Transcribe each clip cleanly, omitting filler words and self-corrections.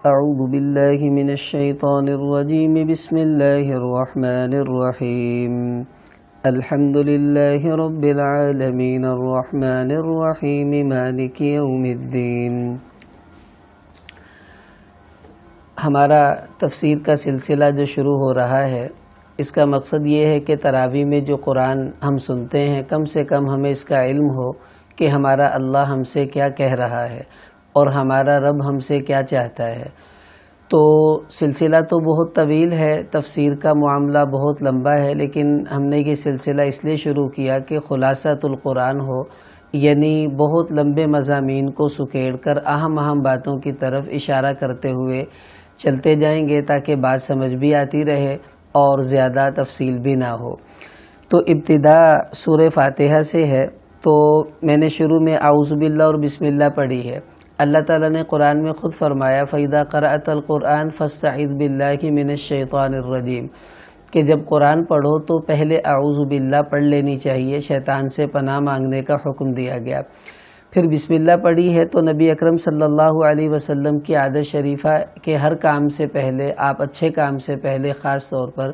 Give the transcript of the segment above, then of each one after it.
اعوذ باللہ من الشیطان الرجیم بسم اللہ الرحمن الرحیم الحمد للہ رب العالمین الرحمن الرحیم مالک یوم الدین۔ ہمارا تفسیر کا سلسلہ جو شروع ہو رہا ہے، اس کا مقصد یہ ہے کہ تراویح میں جو قرآن ہم سنتے ہیں کم سے کم ہمیں اس کا علم ہو کہ ہمارا اللہ ہم سے کیا کہہ رہا ہے اور ہمارا رب ہم سے کیا چاہتا ہے۔ تو سلسلہ تو بہت طویل ہے، تفسیر کا معاملہ بہت لمبا ہے، لیکن ہم نے یہ سلسلہ اس لیے شروع کیا کہ خلاصۃ القرآن ہو، یعنی بہت لمبے مضامین کو سکیڑ کر اہم باتوں کی طرف اشارہ کرتے ہوئے چلتے جائیں گے تاکہ بات سمجھ بھی آتی رہے اور زیادہ تفصیل بھی نہ ہو۔ تو ابتدا سورہ فاتحہ سے ہے، تو میں نے شروع میں اعوذ باللہ اور بسم اللہ پڑھی ہے۔ اللہ تعالیٰ نے قرآن میں خود فرمایا فَإِذَا قَرَأْتَ الْقُرْآنَ فَاسْتَعِذْ بِاللَّهِ مِنَ الشَّيْطَانِ الرَّجِيمِ کہ جب قرآن پڑھو تو پہلے اعوذ باللہ پڑھ لینی چاہیے، شیطان سے پناہ مانگنے کا حکم دیا گیا۔ پھر بسم اللہ پڑھی ہے تو نبی اکرم صلی اللہ علیہ وسلم کی عادت شریفہ کہ ہر کام سے پہلے، آپ اچھے کام سے پہلے خاص طور پر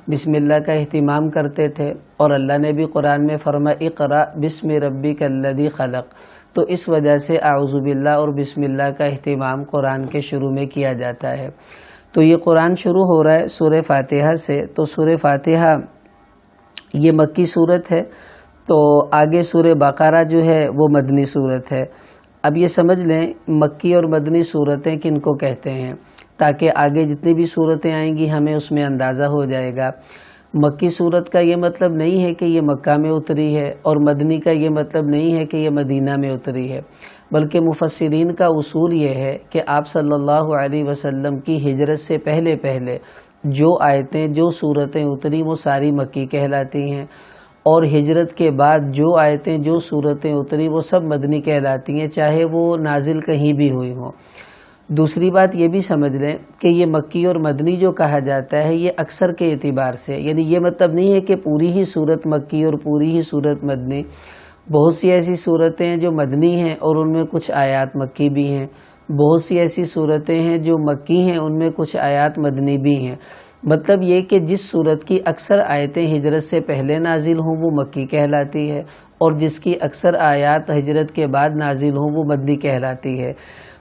بسم اللہ کا اہتمام کرتے تھے، اور اللہ نے بھی قرآن میں فرمایا اقرأ بسم ربک الذی خلق، تو اس وجہ سے اعوذ باللہ اور بسم اللہ کا اہتمام قرآن کے شروع میں کیا جاتا ہے۔ تو یہ قرآن شروع ہو رہا ہے سورہ فاتحہ سے۔ تو سورہ فاتحہ یہ مکی صورت ہے، تو آگے سورہ بقرہ جو ہے وہ مدنی صورت ہے۔ اب یہ سمجھ لیں مکی اور مدنی صورتیں کن کو کہتے ہیں، تاکہ آگے جتنی بھی صورتیں آئیں گی ہمیں اس میں اندازہ ہو جائے گا۔ مکی صورت کا یہ مطلب نہیں ہے کہ یہ مکہ میں اتری ہے، اور مدنی کا یہ مطلب نہیں ہے کہ یہ مدینہ میں اتری ہے، بلکہ مفسرین کا اصول یہ ہے کہ آپ صلی اللہ علیہ وسلم کی ہجرت سے پہلے جو آیتیں، جو صورتیں اتری وہ ساری مکی کہلاتی ہیں، اور ہجرت کے بعد جو آیتیں، جو صورتیں اتری وہ سب مدنی کہلاتی ہیں، چاہے وہ نازل کہیں بھی ہوئی ہوں۔ دوسری بات یہ بھی سمجھ لیں کہ یہ مکی اور مدنی جو کہا جاتا ہے یہ اکثر کے اعتبار سے، یعنی یہ مطلب نہیں ہے کہ پوری ہی صورت مکی اور پوری ہی صورت مدنی۔ بہت سی ایسی صورتیں ہیں جو مدنی ہیں اور ان میں کچھ آیات مکی بھی ہیں، بہت سی ایسی صورتیں ہیں جو مکی ہیں ان میں کچھ آیات مدنی بھی ہیں۔ مطلب یہ کہ جس صورت کی اکثر آیتیں ہجرت سے پہلے نازل ہوں وہ مکی کہلاتی ہے، اور جس کی اکثر آیات ہجرت کے بعد نازل ہوں وہ مدنی کہلاتی ہے۔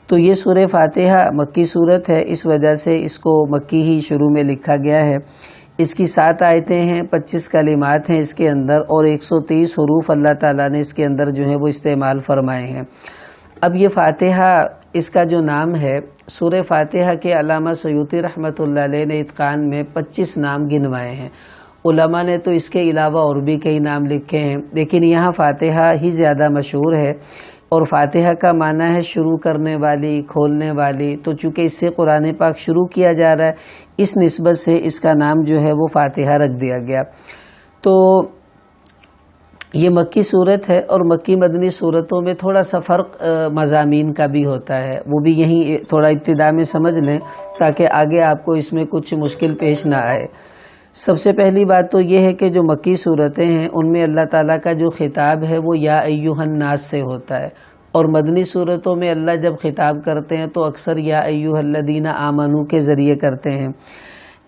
تو یہ سورہ فاتحہ مکی صورت ہے، اس وجہ سے اس کو مکی ہی شروع میں لکھا گیا ہے۔ اس کی 7 آیتیں ہیں، 25 کلمات ہیں اس کے اندر، اور 130 حروف اللہ تعالیٰ نے اس کے اندر جو ہے وہ استعمال فرمائے ہیں۔ اب یہ فاتحہ اس کا جو نام ہے، سورہ فاتحہ کے علامہ سیوطی رحمۃ اللہ علیہ نے اتقان میں 25 نام گنوائے ہیں۔ علماء نے تو اس کے علاوہ اور بھی کئی نام لکھے ہیں، لیکن یہاں فاتحہ ہی زیادہ مشہور ہے، اور فاتحہ کا معنی ہے شروع کرنے والی، کھولنے والی۔ تو چونکہ اس سے قرآن پاک شروع کیا جا رہا ہے، اس نسبت سے اس کا نام جو ہے وہ فاتحہ رکھ دیا گیا۔ تو یہ مکی صورت ہے، اور مکی مدنی صورتوں میں تھوڑا سا فرق مضامین کا بھی ہوتا ہے، وہ بھی یہیں تھوڑا ابتدا میں سمجھ لیں تاکہ آگے آپ کو اس میں کچھ مشکل پیش نہ آئے۔ سب سے پہلی بات تو یہ ہے کہ جو مکی صورتیں ہیں ان میں اللہ تعالیٰ کا جو خطاب ہے وہ یا ایھا الناس سے ہوتا ہے، اور مدنی صورتوں میں اللہ جب خطاب کرتے ہیں تو اکثر یا ایھا الذین آمنوا کے ذریعے کرتے ہیں۔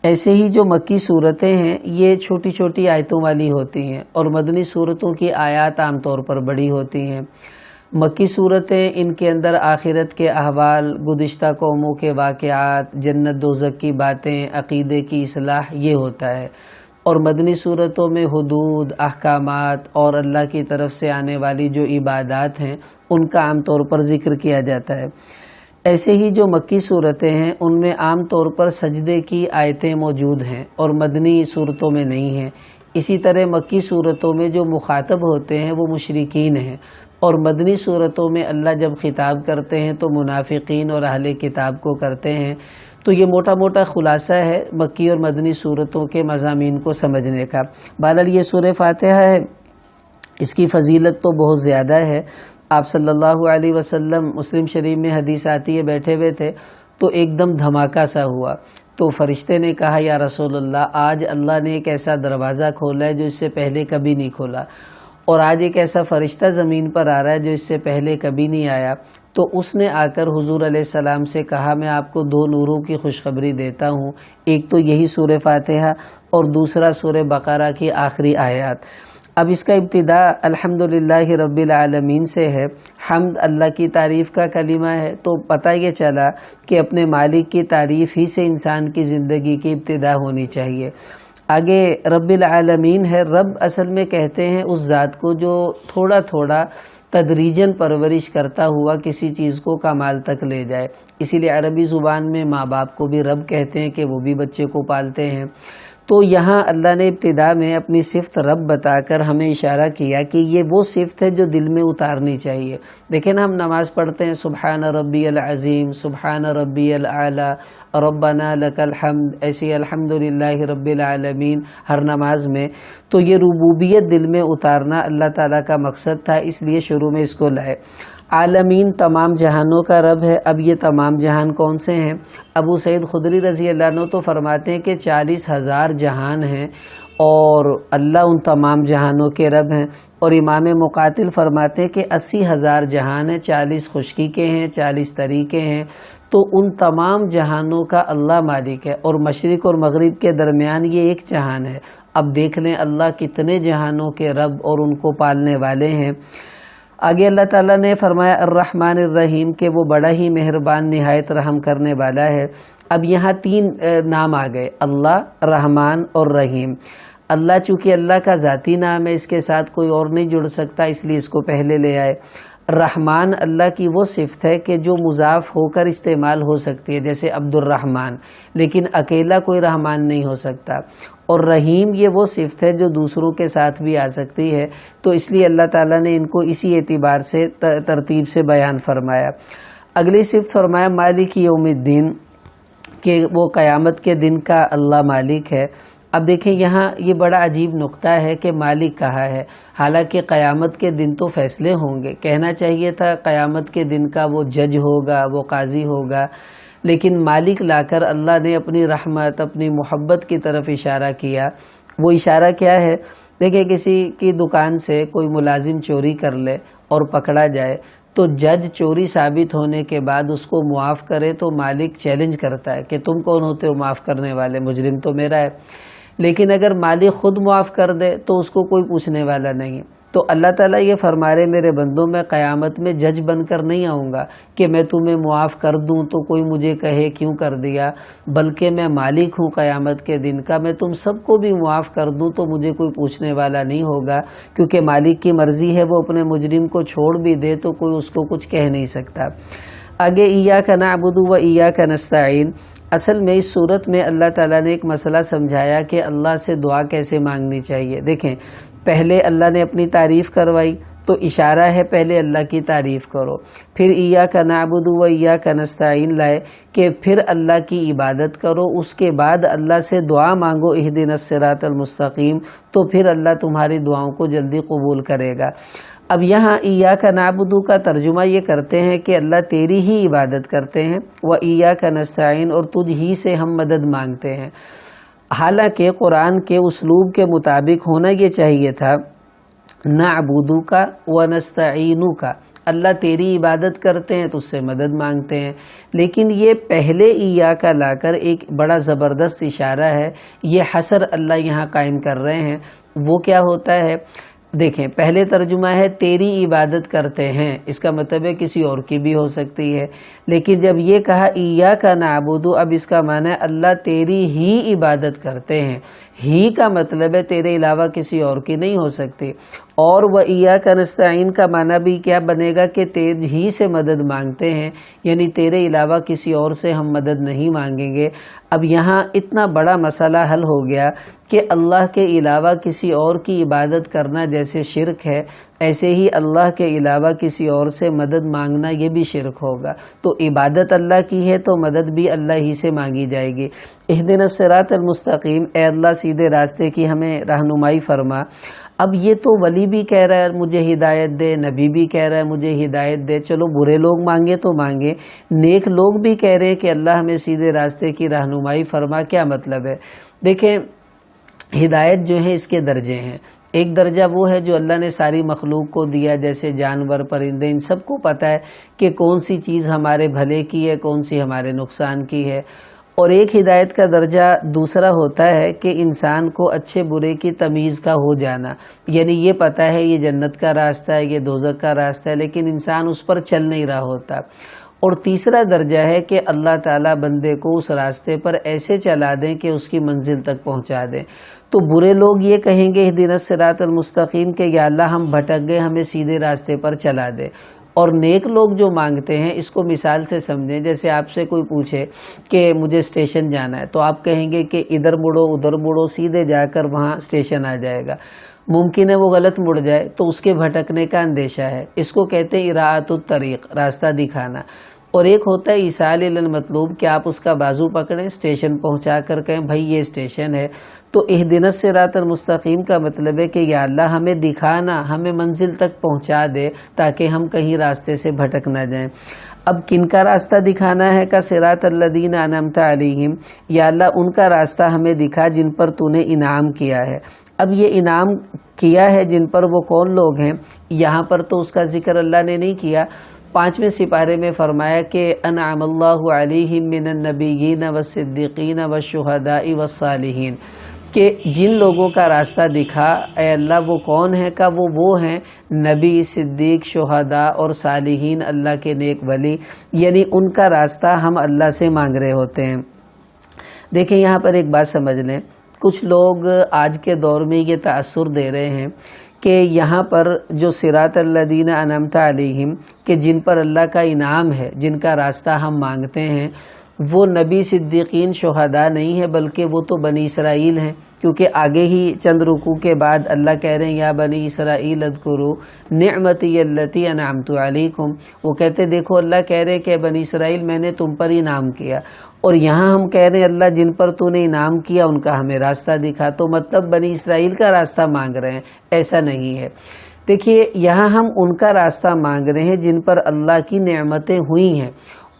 ایسے ہی جو مکی صورتیں ہیں یہ چھوٹی چھوٹی آیتوں والی ہوتی ہیں، اور مدنی صورتوں کی آیات عام طور پر بڑی ہوتی ہیں۔ مکی صورتیں ان کے اندر آخرت کے احوال، گزشتہ قوموں کے واقعات، جنت دوزخ کی باتیں، عقیدے کی اصلاح یہ ہوتا ہے، اور مدنی صورتوں میں حدود، احکامات اور اللہ کی طرف سے آنے والی جو عبادات ہیں ان کا عام طور پر ذکر کیا جاتا ہے۔ ایسے ہی جو مکی صورتیں ہیں ان میں عام طور پر سجدے کی آیتیں موجود ہیں اور مدنی صورتوں میں نہیں ہیں۔ اسی طرح مکی صورتوں میں جو مخاطب ہوتے ہیں وہ مشرکین ہیں، اور مدنی صورتوں میں اللہ جب خطاب کرتے ہیں تو منافقین اور اہل کتاب کو کرتے ہیں۔ تو یہ موٹا موٹا خلاصہ ہے مکی اور مدنی صورتوں کے مضامین کو سمجھنے کا۔ بہرحال یہ سورہ فاتحہ ہے، اس کی فضیلت تو بہت زیادہ ہے۔ آپ صلی اللہ علیہ وسلم، مسلم شریف میں حدیث آتی ہے، بیٹھے ہوئے تھے تو ایک دم دھماکہ سا ہوا، تو فرشتے نے کہا یا رسول اللہ، آج اللہ نے ایک ایسا دروازہ کھولا ہے جو اس سے پہلے کبھی نہیں کھولا، اور آج ایک ایسا فرشتہ زمین پر آ رہا ہے جو اس سے پہلے کبھی نہیں آیا۔ تو اس نے آ کر حضور علیہ السلام سے کہا میں آپ کو 2 نوروں کی خوشخبری دیتا ہوں، ایک تو یہی سورہ فاتحہ اور دوسرا سورہ بقرہ کی آخری آیات۔ اب اس کا ابتدا الحمدللہ رب العالمین سے ہے، حمد اللہ کی تعریف کا کلمہ ہے، تو پتہ یہ چلا کہ اپنے مالک کی تعریف ہی سے انسان کی زندگی کی ابتدا ہونی چاہیے۔ آگے رب العالمین ہے، رب اصل میں کہتے ہیں اس ذات کو جو تھوڑا تھوڑا تدریجاً پرورش کرتا ہوا کسی چیز کو کمال تک لے جائے، اسی لیے عربی زبان میں ماں باپ کو بھی رب کہتے ہیں کہ وہ بھی بچے کو پالتے ہیں۔ تو یہاں اللہ نے ابتدا میں اپنی صفت رب بتا کر ہمیں اشارہ کیا کہ یہ وہ صفت ہے جو دل میں اتارنی چاہیے۔ دیکھیں نا، ہم نماز پڑھتے ہیں سبحان ربی العظیم، سبحان ربی الاعلی، ربنا لک الحمد، ایسی الحمدللہ رب العالمین ہر نماز میں۔ تو یہ ربوبیت دل میں اتارنا اللہ تعالیٰ کا مقصد تھا، اس لیے شروع میں اس کو لائے۔ عالمین تمام جہانوں کا رب ہے۔ اب یہ تمام جہان کون سے ہیں؟ ابو سعید خدری رضی اللہ عنہ تو فرماتے ہیں کہ 40,000 جہان ہیں اور اللہ ان تمام جہانوں کے رب ہیں، اور امام مقاتل فرماتے ہیں کہ 80,000 جہان ہیں، 40 خشکی کے ہیں، 40 تری کے ہیں، تو ان تمام جہانوں کا اللہ مالک ہے، اور مشرق اور مغرب کے درمیان یہ ایک جہان ہے۔ اب دیکھ لیں اللہ کتنے جہانوں کے رب اور ان کو پالنے والے ہیں۔ آگے اللہ تعالیٰ نے فرمایا الرحمن الرحیم کہ وہ بڑا ہی مہربان نہایت رحم کرنے والا ہے۔ اب یہاں 3 نام آ گئے، اللہ، رحمان اور رحیم۔ اللہ چونکہ اللہ کا ذاتی نام ہے، اس کے ساتھ کوئی اور نہیں جڑ سکتا، اس لیے اس کو پہلے لے آئے۔ رحمان اللہ کی وہ صفت ہے کہ جو مضاف ہو کر استعمال ہو سکتی ہے، جیسے عبد الرحمن، لیکن اکیلا کوئی رحمان نہیں ہو سکتا۔ اور رحیم یہ وہ صفت ہے جو دوسروں کے ساتھ بھی آ سکتی ہے، تو اس لیے اللہ تعالیٰ نے ان کو اسی اعتبار سے ترتیب سے بیان فرمایا۔ اگلی صفت فرمایا مالک یوم الدین، کہ وہ قیامت کے دن کا اللہ مالک ہے۔ اب دیکھیں یہاں یہ بڑا عجیب نقطہ ہے کہ مالک کہا ہے، حالانکہ قیامت کے دن تو فیصلے ہوں گے، کہنا چاہیے تھا قیامت کے دن کا وہ جج ہوگا، وہ قاضی ہوگا، لیکن مالک لا کر اللہ نے اپنی رحمت، اپنی محبت کی طرف اشارہ کیا۔ وہ اشارہ کیا ہے؟ دیکھیں کسی کی دکان سے کوئی ملازم چوری کر لے اور پکڑا جائے، تو جج چوری ثابت ہونے کے بعد اس کو معاف کرے تو مالک چیلنج کرتا ہے کہ تم کون ہوتے ہو معاف کرنے والے، مجرم تو میرا ہے۔ لیکن اگر مالک خود معاف کر دے تو اس کو کوئی پوچھنے والا نہیں۔ تو اللہ تعالیٰ یہ فرما رہے میرے بندوں میں قیامت میں جج بن کر نہیں آؤں گا کہ میں تمہیں معاف کر دوں تو کوئی مجھے کہے کیوں کر دیا، بلکہ میں مالک ہوں قیامت کے دن کا، میں تم سب کو بھی معاف کر دوں تو مجھے کوئی پوچھنے والا نہیں ہوگا، کیونکہ مالک کی مرضی ہے، وہ اپنے مجرم کو چھوڑ بھی دے تو کوئی اس کو کچھ کہہ نہیں سکتا۔ آگے ایاک نعبد و ایاک نستعین، اصل میں اس صورت میں اللہ تعالیٰ نے ایک مسئلہ سمجھایا کہ اللہ سے دعا کیسے مانگنی چاہیے۔ دیکھیں پہلے اللہ نے اپنی تعریف کروائی تو اشارہ ہے پہلے اللہ کی تعریف کرو، پھر ایاک نعبد و ایاک نستعین لائے کہ پھر اللہ کی عبادت کرو، اس کے بعد اللہ سے دعا مانگو اہدنا الصراط المستقیم، تو پھر اللہ تمہاری دعاؤں کو جلدی قبول کرے گا۔ اب یہاں ایاک نعبد کا ترجمہ یہ کرتے ہیں کہ اللہ تیری ہی عبادت کرتے ہیں، و ایاک نستعین، اور تجھ ہی سے ہم مدد مانگتے ہیں۔ حالانکہ قرآن کے اسلوب کے مطابق ہونا یہ چاہیے تھا نعبدو کا و نستعینو کا، اللہ تیری عبادت کرتے ہیں تو اس سے مدد مانگتے ہیں، لیکن یہ پہلے ایاک لا کر ایک بڑا زبردست اشارہ ہے، یہ حصر اللہ یہاں قائم کر رہے ہیں۔ وہ کیا ہوتا ہے؟ دیکھیں پہلے ترجمہ ہے تیری عبادت کرتے ہیں، اس کا مطلب ہے کسی اور کی بھی ہو سکتی ہے، لیکن جب یہ کہا ایاک نعبد، اب اس کا معنی ہے اللہ تیری ہی عبادت کرتے ہیں، ہی کا مطلب ہے تیرے علاوہ کسی اور کی نہیں ہو سکتی، اور وہ ایاک نستعین کا معنی بھی کیا بنے گا کہ تیرے ہی سے مدد مانگتے ہیں، یعنی تیرے علاوہ کسی اور سے ہم مدد نہیں مانگیں گے۔ اب یہاں اتنا بڑا مسئلہ حل ہو گیا کہ اللہ کے علاوہ کسی اور کی عبادت کرنا جیسے شرک ہے، ایسے ہی اللہ کے علاوہ کسی اور سے مدد مانگنا یہ بھی شرک ہوگا۔ تو عبادت اللہ کی ہے تو مدد بھی اللہ ہی سے مانگی جائے گی۔ اہدنا الصراط المستقیم، اے اللہ سیدھے راستے کی ہمیں رہنمائی فرما۔ اب یہ تو ولی بھی کہہ رہا ہے مجھے ہدایت دے، نبی بھی کہہ رہا ہے مجھے ہدایت دے، چلو برے لوگ مانگے تو مانگے، نیک لوگ بھی کہہ رہے ہیں کہ اللہ ہمیں سیدھے راستے کی رہنمائی فرما۔ کیا مطلب ہے؟ دیکھیں ہدایت جو ہے اس کے درجے ہیں، ایک درجہ وہ ہے جو اللہ نے ساری مخلوق کو دیا، جیسے جانور، پرندے، ان سب کو پتہ ہے کہ کون سی چیز ہمارے بھلے کی ہے، کون سی ہمارے نقصان کی ہے۔ اور ایک ہدایت کا درجہ دوسرا ہوتا ہے کہ انسان کو اچھے برے کی تمیز کا ہو جانا، یعنی یہ پتہ ہے یہ جنت کا راستہ ہے، یہ دوزخ کا راستہ ہے، لیکن انسان اس پر چل نہیں رہا ہوتا۔ اور تیسرا درجہ ہے کہ اللہ تعالیٰ بندے کو اس راستے پر ایسے چلا دیں کہ اس کی منزل تک پہنچا دیں۔ تو برے لوگ یہ کہیں گے اہدنا الصراط المستقیم کہ یا اللہ ہم بھٹک گئے، ہمیں سیدھے راستے پر چلا دے۔ اور نیک لوگ جو مانگتے ہیں، اس کو مثال سے سمجھیں، جیسے آپ سے کوئی پوچھے کہ مجھے اسٹیشن جانا ہے، تو آپ کہیں گے کہ ادھر مڑو ادھر مڑو، سیدھے جا کر وہاں اسٹیشن آ جائے گا۔ ممکن ہے وہ غلط مڑ جائے تو اس کے بھٹکنے کا اندیشہ ہے۔ اس کو کہتے ہیں اراءۃ الطریق، راستہ دکھانا۔ اور ایک ہوتا ہے ایصال الی المطلوب، کہ آپ اس کا بازو پکڑیں، اسٹیشن پہنچا کر کہیں بھائی یہ اسٹیشن ہے۔ تو اہدنا الصراط المستقیم کا مطلب ہے کہ یا اللہ ہمیں دکھانا، ہمیں منزل تک پہنچا دے تاکہ ہم کہیں راستے سے بھٹک نہ جائیں۔ اب کن کا راستہ دکھانا ہے؟ کا صراط الذین انعمت علیہم، یا اللہ ان کا راستہ ہمیں دکھا جن پر تو نے انعام کیا ہے۔ اب یہ انعام کیا ہے جن پر، وہ کون لوگ ہیں؟ یہاں پر تو اس کا ذکر اللہ نے نہیں کیا۔ 5ویں سپارے میں فرمایا کہ انعم اللہ علیہم من النبیین والصدیقین والشہداء والصالحین، کہ جن لوگوں کا راستہ دکھا اے اللہ وہ کون ہے؟ کا وہ ہیں نبی، صدیق، شہداء اور صالحین، اللہ کے نیک ولی، یعنی ان کا راستہ ہم اللہ سے مانگ رہے ہوتے ہیں۔ دیکھیں یہاں پر ایک بات سمجھ لیں، کچھ لوگ آج کے دور میں یہ تاثر دے رہے ہیں کہ یہاں پر جو صراط الذین انعمت علیہم، کہ جن پر اللہ کا انعام ہے، جن کا راستہ ہم مانگتے ہیں، وہ نبی، صدیقین، شہداء نہیں ہے، بلکہ وہ تو بنی اسرائیل ہیں۔ کیونکہ آگے ہی چند رکوع کے بعد اللہ کہہ رہے ہیں یا بنی اسرائیل اذکروا نعمتی التی انعمت علیکم، وہ کہتے دیکھو اللہ کہہ رہے کہ بنی اسرائیل میں نے تم پر انعام کیا، اور یہاں ہم کہہ رہے ہیں اللہ جن پر تو نے انعام کیا ان کا ہمیں راستہ دکھا، تو مطلب بنی اسرائیل کا راستہ مانگ رہے ہیں، ایسا نہیں ہے۔ دیکھیے یہاں ہم ان کا راستہ مانگ رہے ہیں جن پر اللہ کی نعمتیں ہوئی ہیں،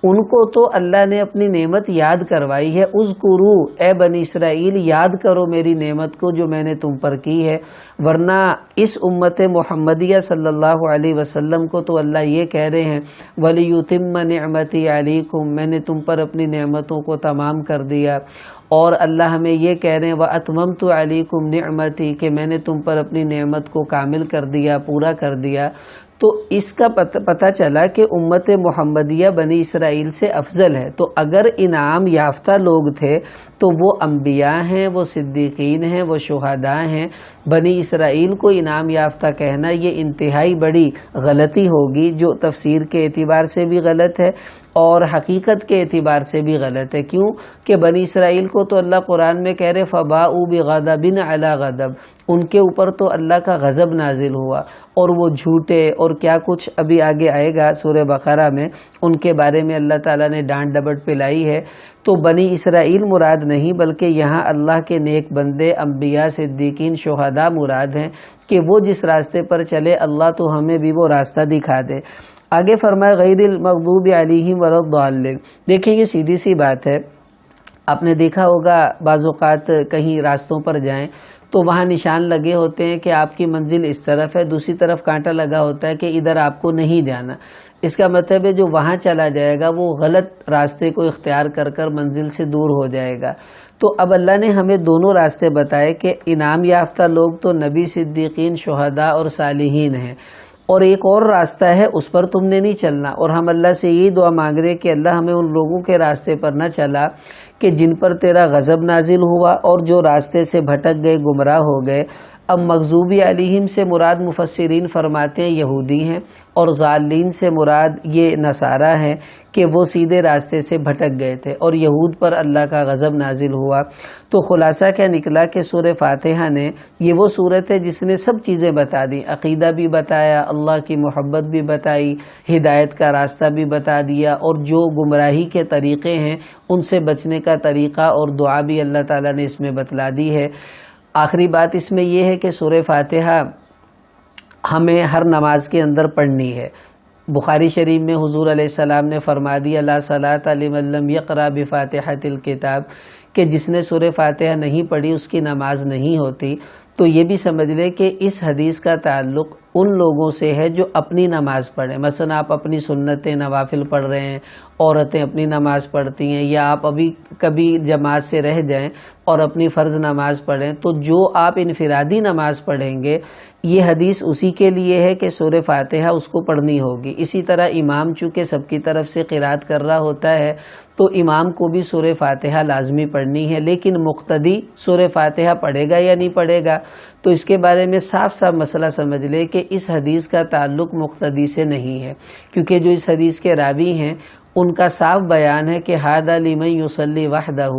ان کو تو اللہ نے اپنی نعمت یاد کروائی ہے۔ اذکروا، اے بنی اسرائیل یاد کرو میری نعمت کو جو میں نے تم پر کی ہے، ورنہ اس امت محمدیہ صلی اللہ علیہ وسلم کو تو اللہ یہ کہہ رہے ہیں وَلِيُتِمَّ نِعْمَتِي عَلَيْكُمْ، میں نے تم پر اپنی نعمتوں کو تمام کر دیا۔ اور اللہ ہمیں یہ کہہ رہے ہیں وَأَتْمَمْتُ عَلَيْكُمْ نِعْمَتِي، کہ میں نے تم پر اپنی نعمت کو کامل کر دیا، پورا کر دیا۔ تو اس کا پتہ چلا کہ امت محمدیہ بنی اسرائیل سے افضل ہے۔ تو اگر انعام یافتہ لوگ تھے تو وہ انبیاء ہیں، وہ صدیقین ہیں، وہ شہداء ہیں۔ بنی اسرائیل کو انعام یافتہ کہنا یہ انتہائی بڑی غلطی ہوگی، جو تفسیر کے اعتبار سے بھی غلط ہے اور حقیقت کے اعتبار سے بھی غلط ہے۔ کیوں کہ بنی اسرائیل کو تو اللہ قرآن میں کہہ رہے فَبَاءُوا بِغَضَبٍ عَلَىٰ غَضَب، ان کے اوپر تو اللہ کا غضب نازل ہوا، اور وہ جھوٹے اور کیا کچھ ابھی آگے آئے گا سورہ بقرہ میں، ان کے بارے میں اللہ تعالیٰ نے ڈانٹ ڈپٹ پلائی ہے۔ تو بنی اسرائیل مراد نہیں، بلکہ یہاں اللہ کے نیک بندے، انبیاء، صدیقین، شہداء مراد ہیں، کہ وہ جس راستے پر چلے اللہ تو ہمیں بھی وہ راستہ دکھا دے۔ آگے فرمایا غیر المغضوب علیہم ولا الضالین۔ دیکھیں یہ سیدھی سی بات ہے، آپ نے دیکھا ہوگا بعض اوقات کہیں راستوں پر جائیں تو وہاں نشان لگے ہوتے ہیں کہ آپ کی منزل اس طرف ہے، دوسری طرف کانٹا لگا ہوتا ہے کہ ادھر آپ کو نہیں جانا۔ اس کا مطلب ہے جو وہاں چلا جائے گا وہ غلط راستے کو اختیار کر کر منزل سے دور ہو جائے گا۔ تو اب اللہ نے ہمیں دونوں راستے بتائے کہ انعام یافتہ لوگ تو نبی، صدیقین، شہداء اور صالحین ہیں، اور ایک اور راستہ ہے اس پر تم نے نہیں چلنا۔ اور ہم اللہ سے یہی دعا مانگ رہے کہ اللہ ہمیں ان لوگوں کے راستے پر نہ چلا کہ جن پر تیرا غضب نازل ہوا اور جو راستے سے بھٹک گئے، گمراہ ہو گئے۔ اب مغضوبی علیہم سے مراد مفسرین فرماتے ہیں یہودی ہیں، اور ضالین سے مراد یہ نصارہ ہیں کہ وہ سیدھے راستے سے بھٹک گئے تھے اور یہود پر اللہ کا غضب نازل ہوا۔ تو خلاصہ کیا نکلا کہ سورہ فاتحہ نے یہ وہ سورت ہے جس نے سب چیزیں بتا دی، عقیدہ بھی بتایا، اللہ کی محبت بھی بتائی، ہدایت کا راستہ بھی بتا دیا، اور جو گمراہی کے طریقے ہیں ان سے بچنے کا طریقہ اور دعا بھی اللہ تعالیٰ نے اس میں بتلا دی ہے۔ آخری بات اس میں یہ ہے کہ سورہ فاتحہ ہمیں ہر نماز کے اندر پڑھنی ہے۔ بخاری شریف میں حضور علیہ السلام نے فرما دیا لا صلاۃ لمن لم یقرأ بفاتحۃ الکتاب، کہ جس نے سورہ فاتحہ نہیں پڑھی اس کی نماز نہیں ہوتی۔ تو یہ بھی سمجھ لیں کہ اس حدیث کا تعلق ان لوگوں سے ہے جو اپنی نماز پڑھیں. مثلا آپ اپنی سنتیں نوافل پڑھ رہے ہیں، عورتیں اپنی نماز پڑھتی ہیں، یا آپ ابھی کبھی جماعت سے رہ جائیں اور اپنی فرض نماز پڑھیں، تو جو آپ انفرادی نماز پڑھیں گے یہ حدیث اسی کے لیے ہے کہ سورہ فاتحہ اس کو پڑھنی ہوگی. اسی طرح امام چونکہ سب کی طرف سے قرات کر رہا ہوتا ہے تو امام کو بھی سورہ فاتحہ لازمی پڑھنی ہے، لیکن مقتدی سورہ فاتحہ پڑھے گا یا نہیں پڑھے گا؟ تو اس کے بارے میں صاف صاف مسئلہ سمجھ لے کہ اس حدیث کا تعلق مقتدی سے نہیں ہے، کیونکہ جو اس حدیث کے راوی ہیں ان کا صاف بیان ہے کہ ھذا لمن یصلی وحدہ،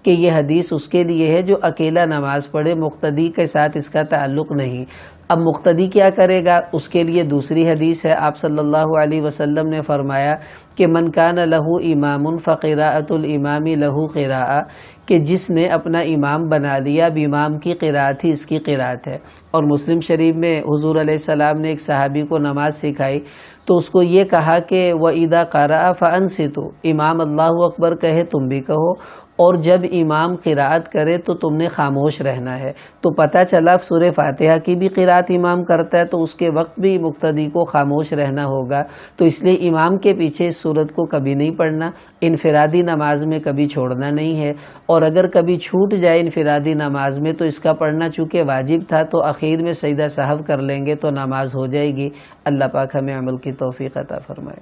کہ یہ حدیث اس کے لیے ہے جو اکیلا نماز پڑھے، مقتدی کے ساتھ اس کا تعلق نہیں. اب مقتدی کیا کرے گا؟ اس کے لیے دوسری حدیث ہے. آپ صلی اللہ علیہ وسلم نے فرمایا کہ من کان لہ امام فقراءۃ الامام لہ قراءۃ، کہ جس نے اپنا امام بنا لیا، اب امام کی قرات ہی اس کی قرات ہے. اور مسلم شریف میں حضور علیہ السلام نے ایک صحابی کو نماز سکھائی تو اس کو یہ کہا کہ وَإِذَا قَرَأَ فَأَنصِتُوا، امام اللہ اکبر کہے تم بھی کہو، اور جب امام قرات کرے تو تم نے خاموش رہنا ہے. تو پتہ چلا سورہ فاتحہ کی بھی قرات امام کرتا ہے تو اس کے وقت بھی مقتدی کو خاموش رہنا ہوگا. تو اس لیے امام کے پیچھے اس سورت کو کبھی نہیں پڑھنا، انفرادی نماز میں کبھی چھوڑنا نہیں ہے. اور اگر کبھی چھوٹ جائے انفرادی نماز میں تو اس کا پڑھنا چونکہ واجب تھا تو اخیر میں سجدہ سہو کر لیں گے تو نماز ہو جائے گی. اللہ پاک ہمیں عمل کی توفیق عطا فرمائے.